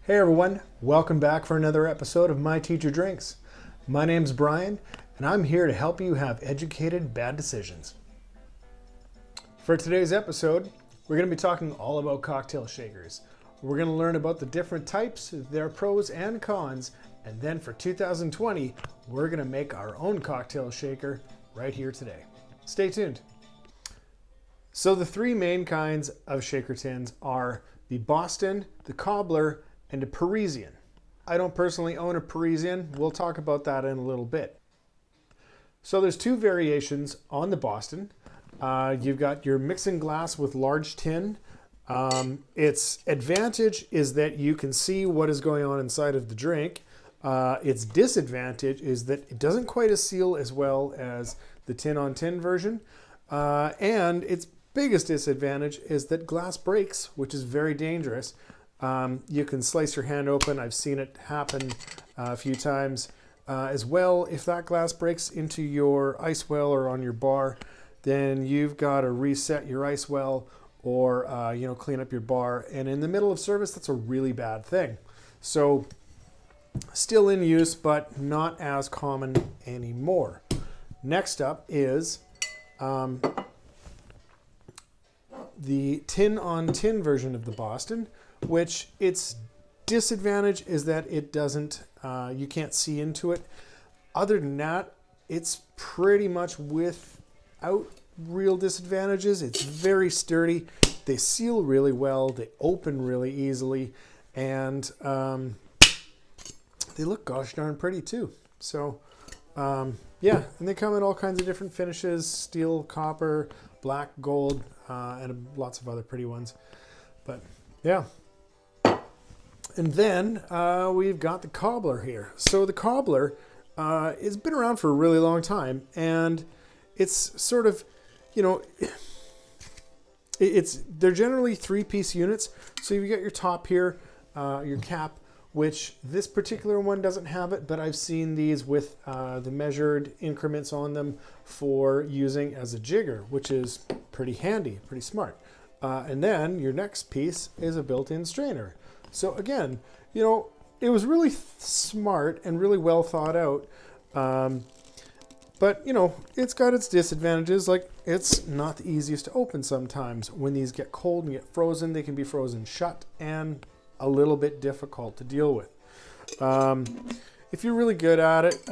Hey everyone, welcome back for another episode of My Teacher Drinks. My name's Brian, and I'm here to help you have educated bad decisions. For today's episode, we're going to be talking all about cocktail shakers. We're going to learn about the different types, their pros and cons, and then for 2020, we're going to make our own cocktail shaker right here today. Stay tuned. So the three main kinds of shaker tins are the Boston, the Cobbler, and a Parisian. I don't personally own a Parisian. We'll talk about that in a little bit. So there's two variations on the Boston. You've got your mixing glass with large tin. Its advantage is that you can see what is going on inside of the drink. Its disadvantage is that it doesn't quite seal as well as the tin-on-tin version. And its biggest disadvantage is that glass breaks, which is very dangerous. You can slice your hand open. I've seen it happen a few times as well. If that glass breaks into your ice well or on your bar, then you've got to reset your ice well or clean up your bar. And in the middle of service, that's a really bad thing. So still in use, but not as common anymore. Next up is the tin-on-tin version of the Boston, which its disadvantage is that it doesn't, you can't see into it. Other than that, it's pretty much without real disadvantages. It's very sturdy. They seal really well. They open really easily. And they look gosh darn pretty too. So yeah, and they come in all kinds of different finishes: steel, copper, black, gold, and lots of other pretty ones. But yeah. And then we've got the Cobbler here. So the Cobbler has been around for a really long time, and it's sort of, they're generally three-piece units. So you've got your top here, your cap, which this particular one doesn't have it, but I've seen these with the measured increments on them for using as a jigger, which is pretty handy, pretty smart. And then your next piece is a built-in strainer. So again, it was really smart and really well thought out. But, it's got its disadvantages. Like, it's not the easiest to open sometimes. When these get cold and get frozen, they can be frozen shut and a little bit difficult to deal with. If you're really good at it,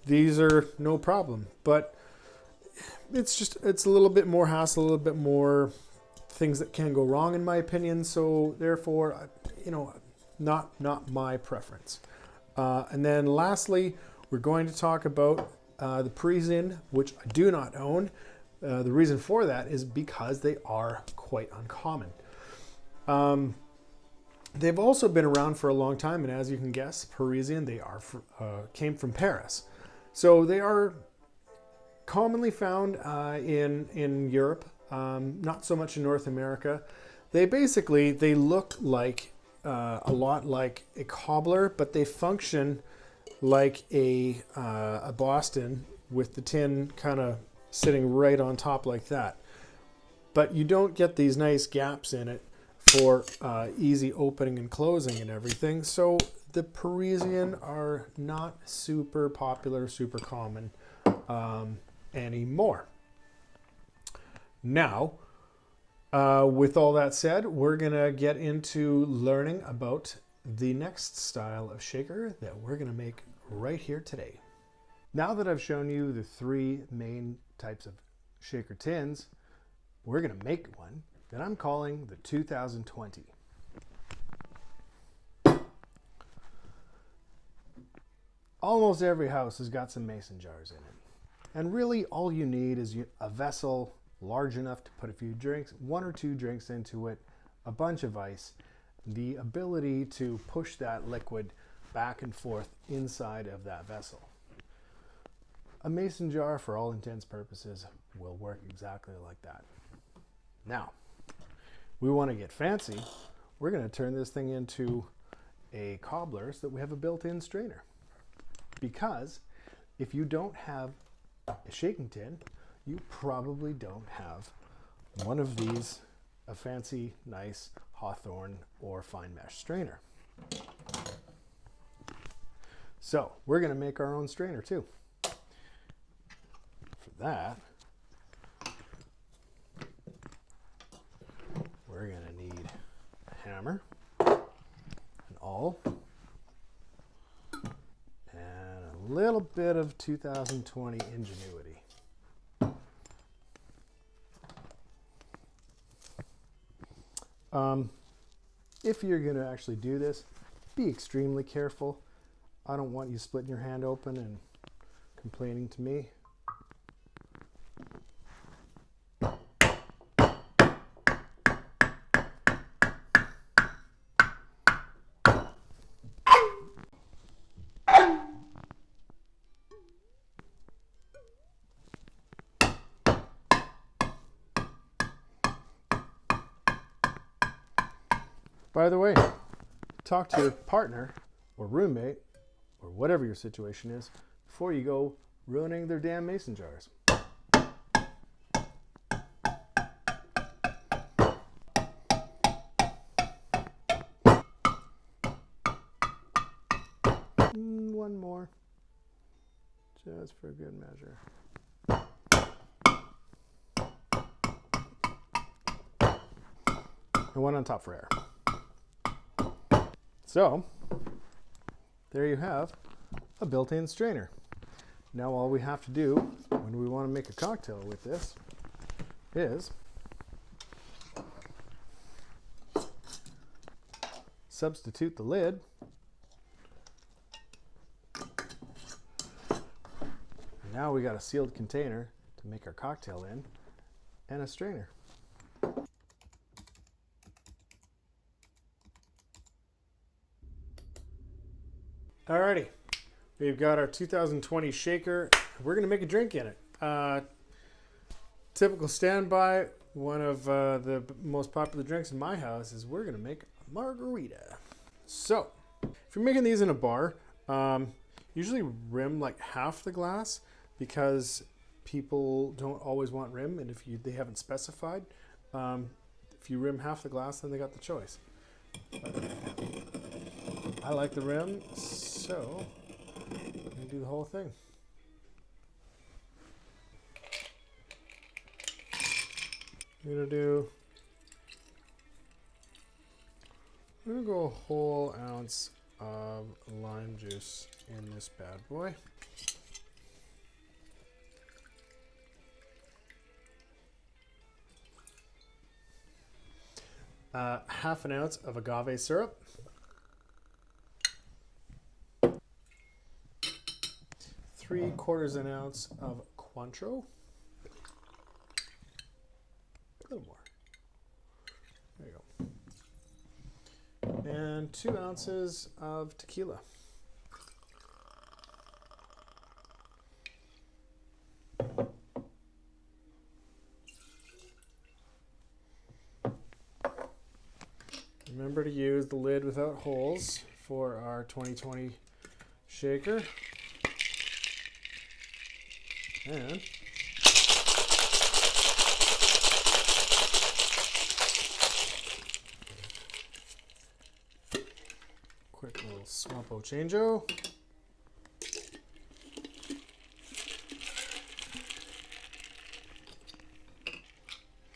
these are no problem. But it's a little bit more hassle, a little bit more things that can go wrong, in my opinion. So therefore, not my preference. And then lastly, we're going to talk about the Parisian, which I do not own. The reason for that is because they are quite uncommon. They've also been around for a long time, and as you can guess, Parisian, they came from Paris. So they are commonly found in Europe. Not so much in North America. They look like a lot like a cobbler, but they function like a Boston with the tin kind of sitting right on top like that. But you don't get these nice gaps in it for easy opening and closing and everything. So the Parisian are not super popular, super common anymore. Now, with all that said, we're going to get into learning about the next style of shaker that we're going to make right here today. Now that I've shown you the three main types of shaker tins, we're going to make one that I'm calling the 2020. Almost every house has got some mason jars in it. And really all you need is a vessel large enough to put a few drinks, one or two drinks into it, a bunch of ice, the ability to push that liquid back and forth inside of that vessel. A mason jar, for all intents and purposes, will work exactly like that. Now, we want to get fancy. We're going to turn this thing into a cobbler so that we have a built-in strainer. Because if you don't have a shaking tin, you probably don't have one of these, a fancy, nice, Hawthorne or fine mesh strainer. So we're going to make our own strainer too. For that, we're going to need a hammer, an awl, and a little bit of 2020 ingenuity. If you're going to actually do this, be extremely careful. I don't want you splitting your hand open and complaining to me. By the way, talk to your partner or roommate or whatever your situation is before you go ruining their damn mason jars. One more, just for good measure. And one on top for air. So, there you have a built-in strainer. Now all we have to do when we want to make a cocktail with this is substitute the lid and now we got a sealed container to make our cocktail in and a strainer. Alrighty, we've got our 2020 shaker. We're going to make a drink in it. Typical standby, one of the most popular drinks in my house is we're going to make a margarita. So, if you're making these in a bar, usually rim like half the glass because people don't always want rim, and if they haven't specified, if you rim half the glass, then they got the choice. I like the rim, so I'm going to do the whole thing. I'm going to go a whole ounce of lime juice in this bad boy. Half an ounce of agave syrup. 3/4 an ounce of Cointreau. A little more. There you go. And 2 ounces of tequila. Remember to use the lid without holes for our 2020 shaker. And quick little swampo changeo.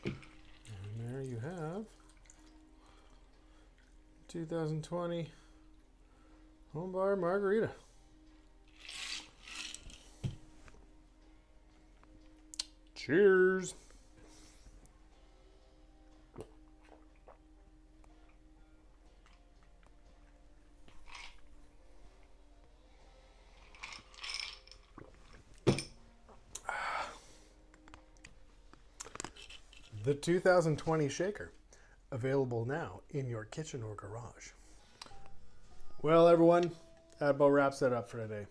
And there you have 2020 Home Bar Margarita. Cheers. The 2020 shaker, available now in your kitchen or garage. Well, everyone, that about wraps that up for today.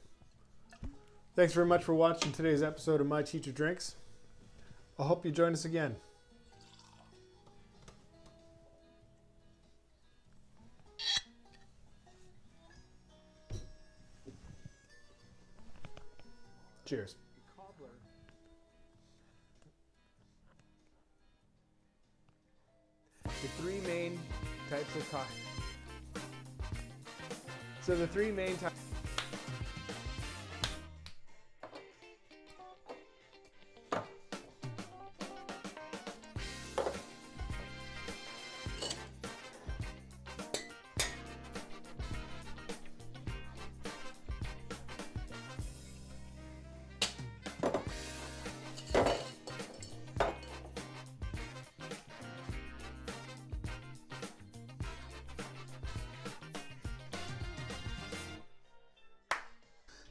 Thanks very much for watching today's episode of My Teacher Drinks. I hope you join us again. Cheers. Cobbler. The three main types of coffee. So the three main types.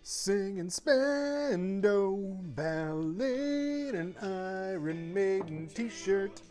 Singing Spando, Ballad, and Iron Maiden t-shirt.